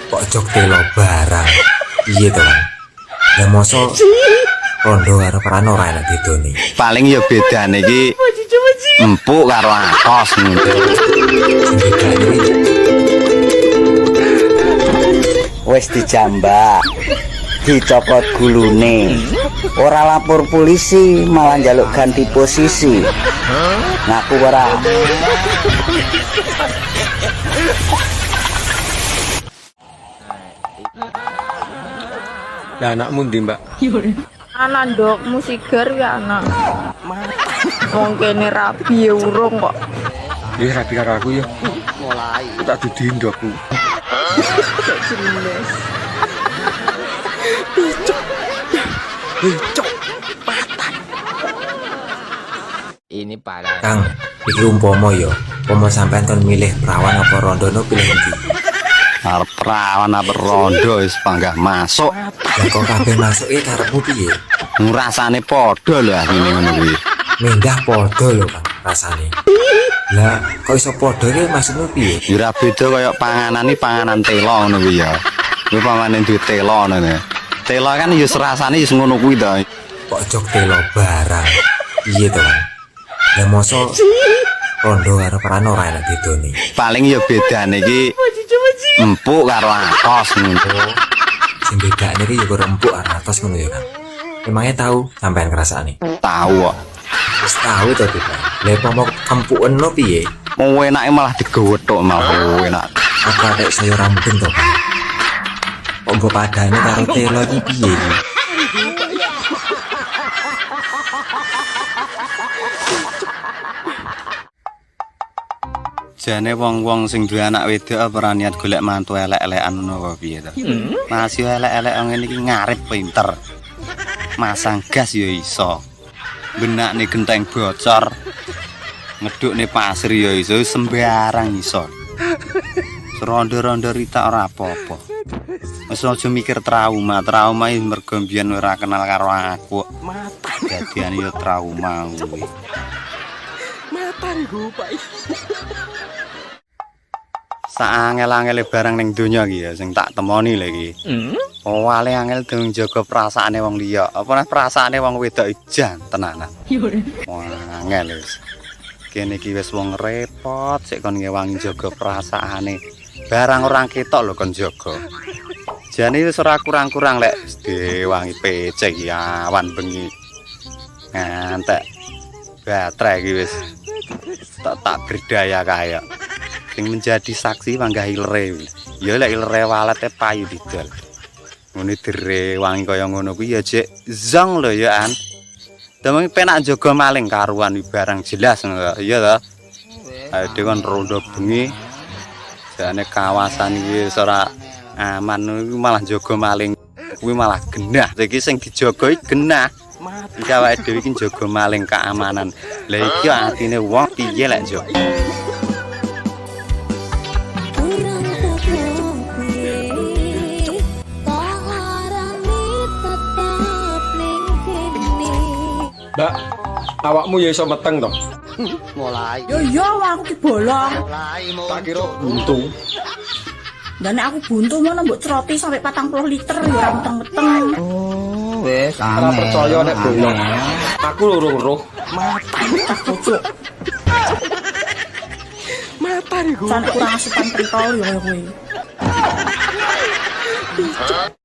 Kok jok telo barang. Iya to, Bang. Ya mosok rondo karo peran ora enak bedone. Paling ya bedane iki empuk karo atos ngono. Wis dijambak, dicopot gulune. Ora lapor polisi, malah njaluk ganti posisi. Ngaku ora. Lah anakmu ndi, Mbak? Anak ndok musigar ya anak. Wong kene rabi ya urung kok. Ya rapi karo aku ya. Mulai. Tak dudi ndokku. Kayak jelas. Cok. Ini parah. Kang, iki umpama ya, umpama sampean kon milih perawan apa rondono pilih endi? Arep perawan apa rondo wis panggah masuk. Lah kok kabeh masuke karepmu piye? Rasane padha lho asline ngono kuwi. Mendah padha lho, Kang, rasane. Lah, kok iso padha iki maksudmu piye? Ya ora beda kaya panganan iki panganan telo ngono kuwi ya. Kuwi pamane duwe telo ngono. Telo kan ya rasane wis ngono kuwi to. Kok jok telo barang. Iya to, Bang. Lah mosok rondo karo peran ora enak bedone. Paling ya bedane iki empuk karo atos ngono. Sing bedane iki ya karo empuk karo atos ngono ya, Kang. Emangnya tahu sampean ngrasakne? Tahu kok. Wis tahu to, Bang. Lah umpama empukno piye? Mau enake malah digowethuk malah enak. Apa nek saya ora mungkin to, Bang? Kok mbok padane karo telo iki piye iki? Jane wong-wong sing duwe anak wedok ora niat golek mantu elek-elekan ngono apa piye to? Masih elek-elek ngene iki ngarep pinter. Masang gas ya iso. Benakne genteng bocor. Ngedukne pasir ya iso, sembarang iso. Rondo-rondo rita ora apa-apa. Wis aja mikir trauma iki mergo mbiyen ora kenal karo aku. Dadiane ya trauma kuwi. Saangel-angele barang ning donya iki ya sing tak temoni lho iki. Wale angel dong jaga perasaane wong liya. Apa nek perasaane wong wedok ijan tenanan. Wah, angel wis. Kene iki wis wong repot sik kon ngewangi jaga perasaane. Barang orang ketok lho kon jaga. Jane wis ora kurang-kurang lek diwangi pecek iki awan bengi. Ngantek baterai iki wis tak berdaya kaya. Sing menjadi saksi manggah ilere. Ya lek ilere walete payu didol. Ngene dire wangi kaya ngono kuwi ya jek zong lho ya an. Demeng penak jaga maling karuan barang jelas ngono ya to. Ayo kon rondo bengi. Jane kawasan iki ora aman malah jaga maling kuwi malah genah. Iki sing dijaga iki genah. Iki awake dhewe iki jaga maling keamanan. Lah iki atine wong piye lek jaga. Mbak, awakmu ya iso meteng to? Mulai. Yo yo aku ki bolong. Tak kira buntu. Dan aku buntu mana mbok ceroti sampai 40 liter ya ora meteng-meteng. Oh, wes Ora percaya nek bolong. Aku loro-loro. Tak cocok. Mata nih gue. Sampai kurang asupan pentol ya kowe.